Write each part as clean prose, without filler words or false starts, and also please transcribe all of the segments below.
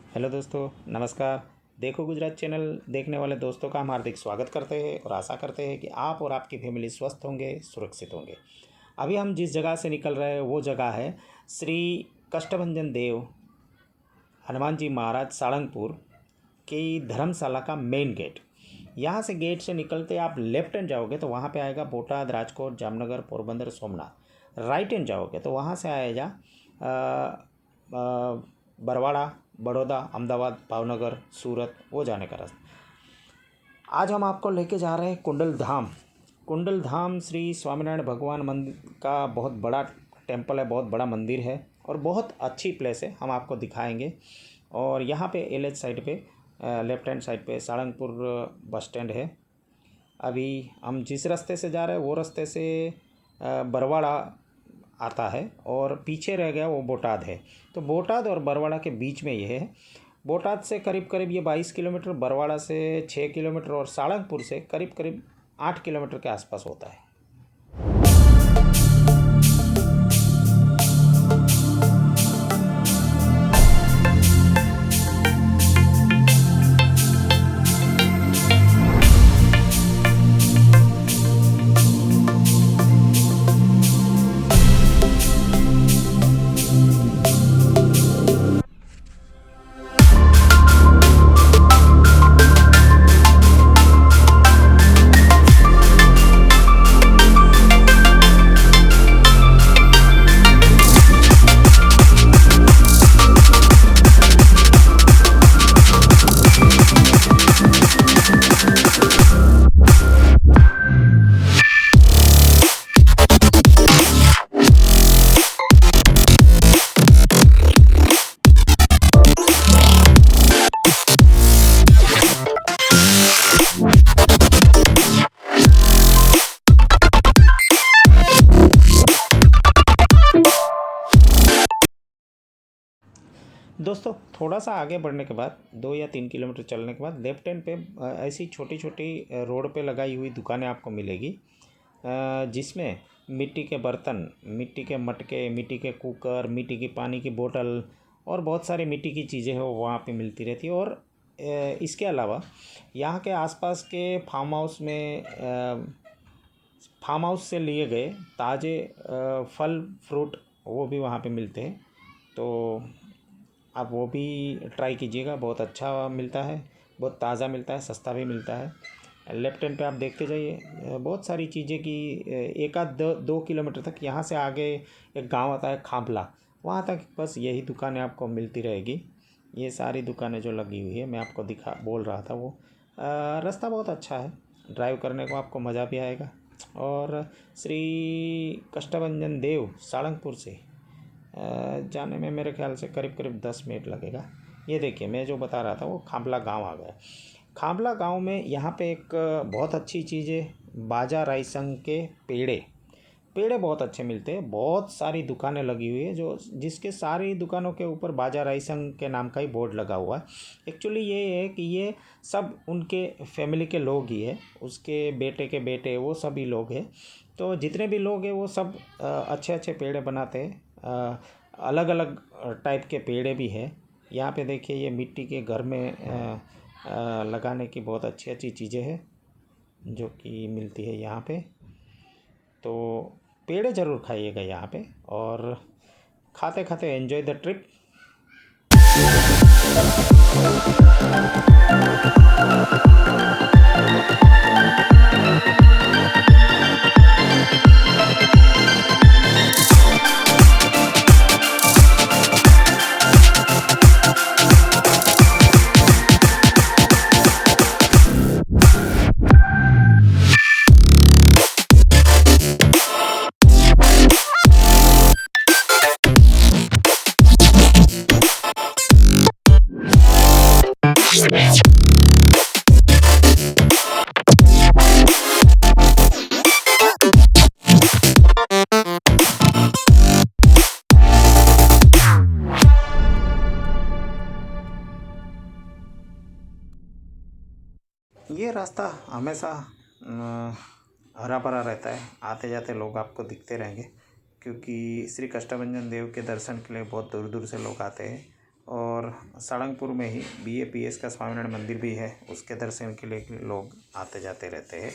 Hello दोस्तों, नमस्कार। देखो गुजरात चैनल देखने वाले दोस्तों का हम हार्दिक स्वागत करते हैं और आशा करते हैं कि आप और आपकी फैमिली स्वस्थ होंगे, सुरक्षित होंगे। अभी हम जिस जगह से निकल रहे हैं वो जगह है श्री कष्टभंजन देव हनुमान जी महाराज सारंगपुर की धर्मशाला का मेन गेट। यहाँ से गेट से निकलते आप लेफ्ट हैंड जाओगे तो वहाँ पे आएगा बोटाद, राजकोट, जामनगर, पोरबंदर, सोमनाथ। राइट हैंड जाओगे तो वहाँ से आएगा बरवाड़ा, बड़ौदा, अहमदाबाद, भावनगर, सूरत, वो जाने का रास्ता। आज हम आपको लेके जा रहे हैं कुंडल धाम। कुंडल धाम श्री स्वामीनारायण भगवान मंदिर का बहुत बड़ा टेम्पल है, बहुत बड़ा मंदिर है और बहुत अच्छी प्लेस है। हम आपको दिखाएंगे। और यहाँ पे एल साइड पे लेफ्ट हैंड साइड पे सारंगपुर बस स्टैंड है। अभी हम जिस रास्ते से जा रहे हैं वो रास्ते से बरवाड़ा आता है और पीछे रह गया वो बोटाद है। तो बोटाद और बरवाड़ा के बीच में ये है। बोटाद से करीब करीब ये 22 किलोमीटर, बरवाड़ा से 6 किलोमीटर और सारंगपुर से करीब करीब 8 किलोमीटर के आसपास होता है। दोस्तों, थोड़ा सा आगे बढ़ने के बाद 2 या 3 किलोमीटर चलने के बाद लेफ्ट हैंड पे ऐसी छोटी छोटी रोड पे लगाई हुई दुकानें आपको मिलेगी, जिसमें मिट्टी के बर्तन, मिट्टी के मटके, मिट्टी के कुकर, मिट्टी की पानी की बोतल और बहुत सारी मिट्टी की चीज़ें हैं वो वहाँ पे मिलती रहती है। और इसके अलावा यहाँ के आसपास के फार्म हाउस से लिए गए ताज़े फल फ्रूट वो भी वहाँ पे मिलते हैं। तो आप वो भी ट्राई कीजिएगा, बहुत अच्छा मिलता है, बहुत ताज़ा मिलता है, सस्ता भी मिलता है। लेफ्ट हैंड पे आप देखते जाइए, बहुत सारी चीज़ें की एक आध 2 किलोमीटर तक यहाँ से आगे एक गांव आता है खांपला, वहाँ तक बस यही दुकानें आपको मिलती रहेगी। ये सारी दुकानें जो लगी हुई है मैं आपको बोल रहा था वो रास्ता बहुत अच्छा है, ड्राइव करने को आपको मज़ा भी आएगा। और श्री कष्टभंजन देव सारंगपुर से जाने में मेरे ख्याल से करीब करीब 10 मिनट लगेगा। ये देखिए, मैं जो बता रहा था वो खांपला गांव आ गया। खांपला गांव में यहाँ पे एक बहुत अच्छी चीज़ है, बाजा रायसंग के पेड़े। पेड़े बहुत अच्छे मिलते हैं, बहुत सारी दुकानें लगी हुई है जिसके सारी दुकानों के ऊपर बाजा रायसंग के नाम का ही बोर्ड लगा हुआ है। एक्चुअली ये है कि ये सब उनके फैमिली के लोग ही है, उसके बेटे के बेटे, वो सभी लोग हैं। तो जितने भी लोग हैं वो सब अच्छे अच्छे पेड़े बनाते हैं। अलग अलग टाइप के पेड़े भी हैं। यहाँ पे देखिए, ये मिट्टी के घर में लगाने की बहुत अच्छी अच्छी चीज़ें हैं जो कि मिलती है यहाँ पे। तो पेड़े ज़रूर खाइएगा यहाँ पे और खाते खाते एंजॉय द ट्रिप। ये रास्ता हमेशा हरा भरा रहता है, आते जाते लोग आपको दिखते रहेंगे, क्योंकि श्री कष्टभंजन देव के दर्शन के लिए बहुत दूर दूर से लोग आते हैं और सारंगपुर में ही BAPS का स्वामीनारायण मंदिर भी है, उसके दर्शन के लिए लोग आते जाते रहते हैं।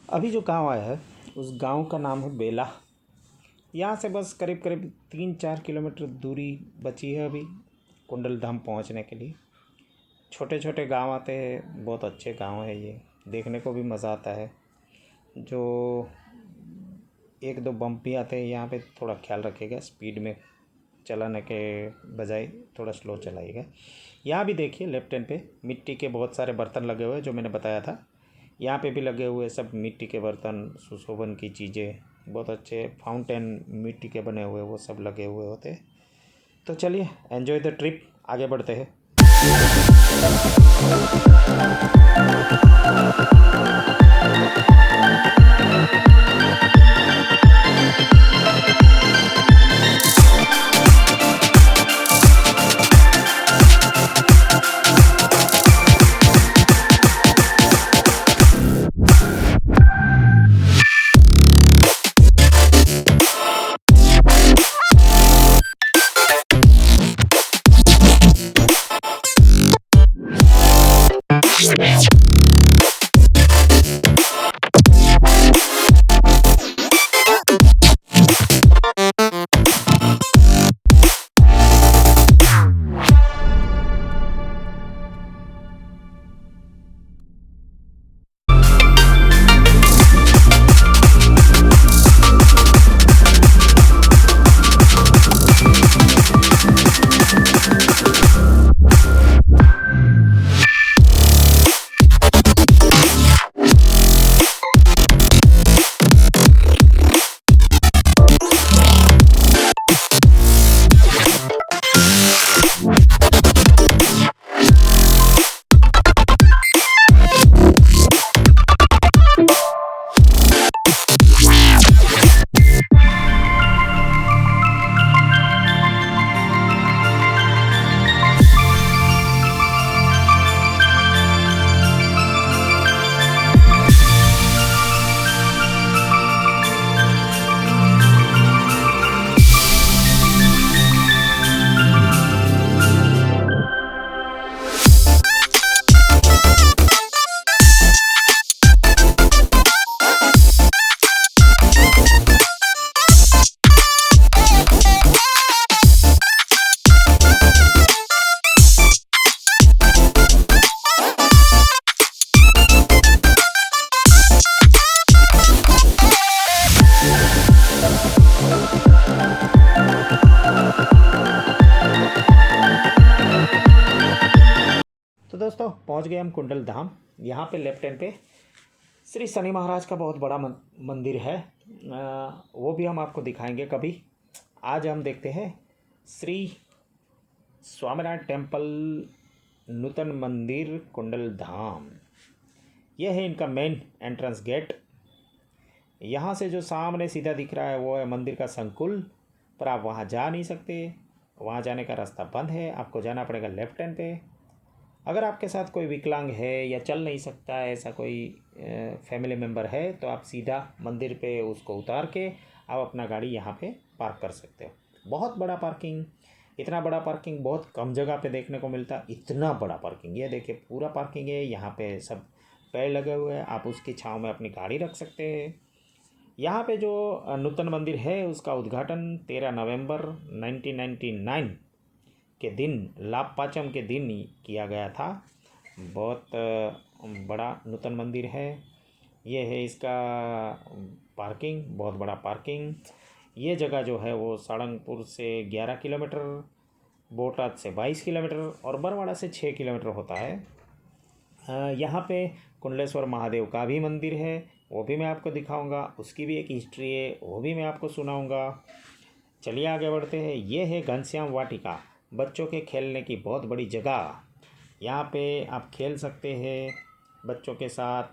अभी जो गांव आया है उस गांव का नाम है बेला। यहाँ से बस करीब करीब 3-4 किलोमीटर दूरी बची है अभी कुंडल धाम पहुँचने के लिए। छोटे छोटे गांव आते हैं, बहुत अच्छे गांव है ये, देखने को भी मज़ा आता है। जो 1-2 बम्प भी आते हैं यहाँ पे, थोड़ा ख्याल रखिएगा, स्पीड में चलाने के बजाय थोड़ा स्लो चलाइएगा। यहाँ भी देखिए लेफ्ट हैंड पे मिट्टी के बहुत सारे बर्तन लगे हुए हैं, जो मैंने बताया था। यहाँ पे भी लगे हुए सब मिट्टी के बर्तन, सुशोभन की चीज़ें, बहुत अच्छे फाउंटेन मिट्टी के बने हुए वो सब लगे हुए होते हैं। तो चलिए एंजॉय द ट्रिप, आगे बढ़ते हैं। दोस्तों पहुंच गए हम कुंडल धाम। यहाँ पे लेफ्ट हैंड पे श्री शनि महाराज का बहुत बड़ा मंदिर है, वो भी हम आपको दिखाएंगे कभी। आज हम देखते हैं श्री स्वामीनारायण टेम्पल नूतन मंदिर कुंडल धाम। यह है इनका मेन एंट्रेंस गेट। यहाँ से जो सामने सीधा दिख रहा है वो है मंदिर का संकुल, पर आप वहाँ जा नहीं सकते, वहाँ जाने का रास्ता बंद है, आपको जाना पड़ेगा लेफ्ट हैंड पे। अगर आपके साथ कोई विकलांग है या चल नहीं सकता है, ऐसा कोई फैमिली मेम्बर है, तो आप सीधा मंदिर पे उसको उतार के आप अपना गाड़ी यहाँ पे पार्क कर सकते हो। बहुत बड़ा पार्किंग, इतना बड़ा पार्किंग बहुत कम जगह पे देखने को मिलता है। इतना बड़ा पार्किंग, ये देखिए पूरा पार्किंग है। यहाँ पे सब पेड़ लगे हुए हैं, आप उसकी छाँव में अपनी गाड़ी रख सकते हैं। यहाँ पे जो नूतन मंदिर है उसका उद्घाटन 13 नवंबर 1999 के दिन, लाभ पाचम के दिन किया गया था। बहुत बड़ा नूतन मंदिर है। ये है इसका पार्किंग, बहुत बड़ा पार्किंग। ये जगह जो है वो सारंगपुर से 11 किलोमीटर, बोटाद से 22 किलोमीटर और बरवाड़ा से 6 किलोमीटर होता है। यहाँ पे कुंडलेश्वर महादेव का भी मंदिर है, वो भी मैं आपको दिखाऊंगा। उसकी भी एक हिस्ट्री है, वो भी मैं आपको सुनाऊंगा। चलिए आगे बढ़ते हैं। ये है घनश्याम वाटिका, बच्चों के खेलने की बहुत बड़ी जगह। यहाँ पे आप खेल सकते हैं बच्चों के साथ,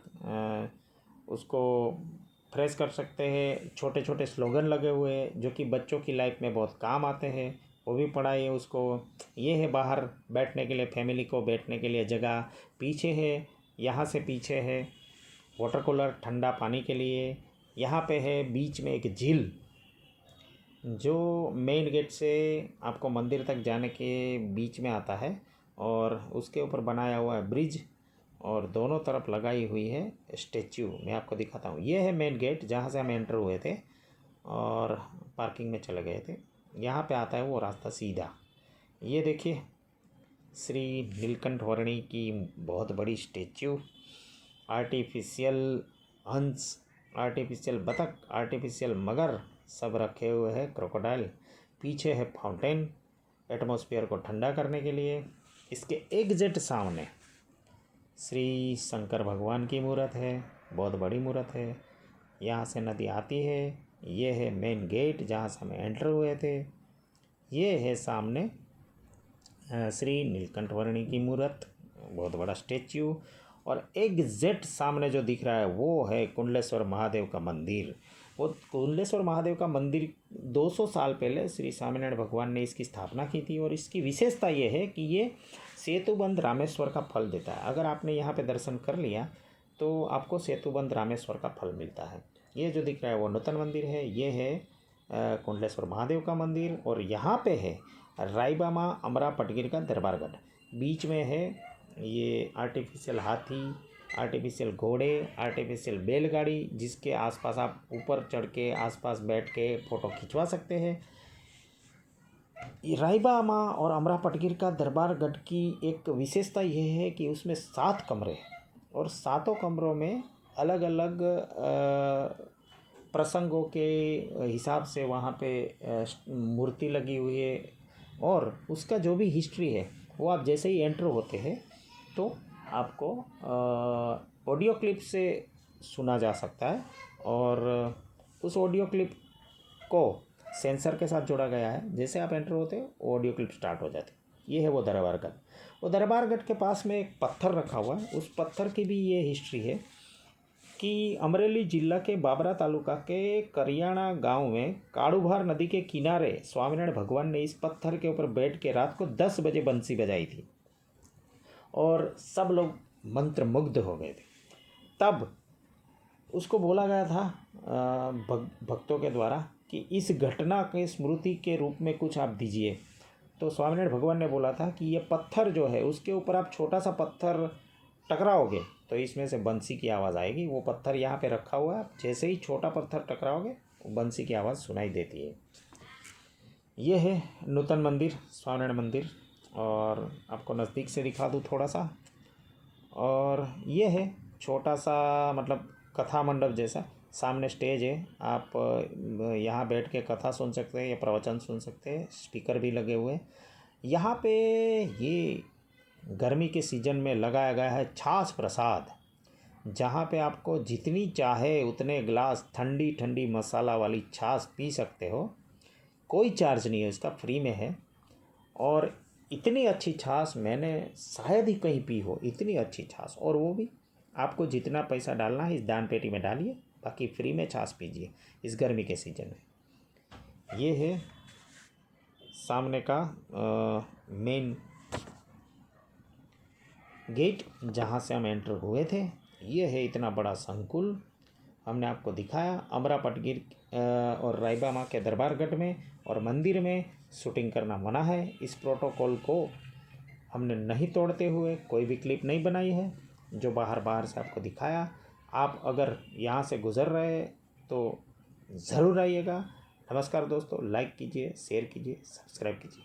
उसको फ्रेश कर सकते हैं। छोटे छोटे स्लोगन लगे हुए हैं जो कि बच्चों की लाइफ में बहुत काम आते हैं, वो भी पढ़ाइए उसको। ये है बाहर बैठने के लिए, फैमिली को बैठने के लिए जगह। पीछे है, यहाँ से पीछे है वाटर कूलर ठंडा पानी के लिए। यहाँ पे है बीच में एक झील, जो मेन गेट से आपको मंदिर तक जाने के बीच में आता है, और उसके ऊपर बनाया हुआ है ब्रिज, और दोनों तरफ लगाई हुई है स्टैच्यू। मैं आपको दिखाता हूँ। ये है मेन गेट जहाँ से हम एंटर हुए थे और पार्किंग में चले गए थे। यहाँ पे आता है वो रास्ता सीधा। ये देखिए श्री नीलकंठ वर्णी की बहुत बड़ी स्टैच्यू, आर्टिफिशियल हंस, आर्टिफिशियल बतख, आर्टिफिशियल मगर सब रखे हुए हैं, क्रोकोडाइल। पीछे है फाउंटेन, एटमॉस्फेयर को ठंडा करने के लिए। इसके एग्जैक्ट सामने श्री शंकर भगवान की मूर्त है, बहुत बड़ी मूर्त है। यहाँ से नदी आती है। ये है मेन गेट जहाँ से हम एंटर हुए थे। ये है सामने श्री नीलकंठ वर्णी की मूर्त, बहुत बड़ा स्टैच्यू। और एग्जैक्ट सामने जो दिख रहा है वो है कुंडलेश्वर महादेव का मंदिर। वो कुंडलेश्वर महादेव का मंदिर 200 साल पहले श्री स्वामीनारायण भगवान ने इसकी स्थापना की थी। और इसकी विशेषता ये है कि ये सेतुबंध रामेश्वर का फल देता है। अगर आपने यहाँ पे दर्शन कर लिया तो आपको सेतुबंध रामेश्वर का फल मिलता है। ये जो दिख रहा है वो नूतन मंदिर है। ये है कुंडलेश्वर महादेव का मंदिर। और यहाँ पे है रायबामा अमरा पटगिर का दरबारगढ़। बीच में है ये आर्टिफिशियल हाथी, आर्टिफिशियल घोड़े, आर्टिफिशियल बैलगाड़ी, जिसके आसपास आप ऊपर चढ़ के आसपास बैठ के फ़ोटो खिंचवा सकते हैं। रायबामा और अमरा पटगिर का दरबारगढ़ की एक विशेषता यह है कि उसमें 7 कमरे हैं, और 7 कमरों में अलग अलग प्रसंगों के हिसाब से वहाँ पे मूर्ति लगी हुई है। और उसका जो भी हिस्ट्री है वो आप जैसे ही एंटर होते हैं तो आपको ऑडियो क्लिप से सुना जा सकता है। और उस ऑडियो क्लिप को सेंसर के साथ जोड़ा गया है। जैसे आप एंटर होते हो ऑडियो क्लिप स्टार्ट हो जाती है। ये है वो दरबारगढ़। वो दरबारगढ़ के पास में एक पत्थर रखा हुआ है। उस पत्थर की भी ये हिस्ट्री है कि अमरेली जिला के बाबरा तालुका के करियाना गांव में काड़ूभार नदी के किनारे स्वामीनारायण भगवान ने इस पत्थर के ऊपर बैठ के रात को 10 बजे बंसी बजाई थी, और सब लोग मंत्रमुग्ध हो गए थे। तब उसको बोला गया था भक्तों के द्वारा कि इस घटना के स्मृति के रूप में कुछ आप दीजिए। तो स्वामीनारायण भगवान ने बोला था कि ये पत्थर जो है उसके ऊपर आप छोटा सा पत्थर टकराओगे तो इसमें से बंसी की आवाज़ आएगी। वो पत्थर यहाँ पे रखा हुआ है, जैसे ही छोटा पत्थर टकराओगे बंसी की आवाज़ सुनाई देती है। ये है नूतन मंदिर, स्वामीनारायण मंदिर, और आपको नज़दीक से दिखा दूँ थोड़ा सा। और ये है छोटा सा मतलब कथा मंडप जैसा, सामने स्टेज है। आप यहाँ बैठ के कथा सुन सकते हैं या प्रवचन सुन सकते हैं। स्पीकर भी लगे हुए हैं। यहाँ पे ये गर्मी के सीज़न में लगाया गया है छाछ प्रसाद, जहाँ पे आपको जितनी चाहे उतने गिलास ठंडी ठंडी मसाला वाली छाछ पी सकते हो। कोई चार्ज नहीं है इसका, फ्री में है। और इतनी अच्छी छाछ मैंने शायद ही कहीं पी हो, इतनी अच्छी छाछ। और वो भी आपको जितना पैसा डालना है इस दान पेटी में डालिए, बाकी फ्री में छाछ पीजिए इस गर्मी के सीज़न में। ये है सामने का मेन गेट जहाँ से हम एंटर हुए थे। ये है इतना बड़ा संकुल, हमने आपको दिखाया। अमरा पटगिर और रायबा माँ के दरबारगढ़ में और मंदिर में शूटिंग करना मना है। इस प्रोटोकॉल को हमने नहीं तोड़ते हुए कोई भी क्लिप नहीं बनाई है, जो बाहर से आपको दिखाया। आप अगर यहाँ से गुज़र रहे तो ज़रूर आइएगा। नमस्कार दोस्तों, लाइक कीजिए, शेयर कीजिए, सब्सक्राइब कीजिए।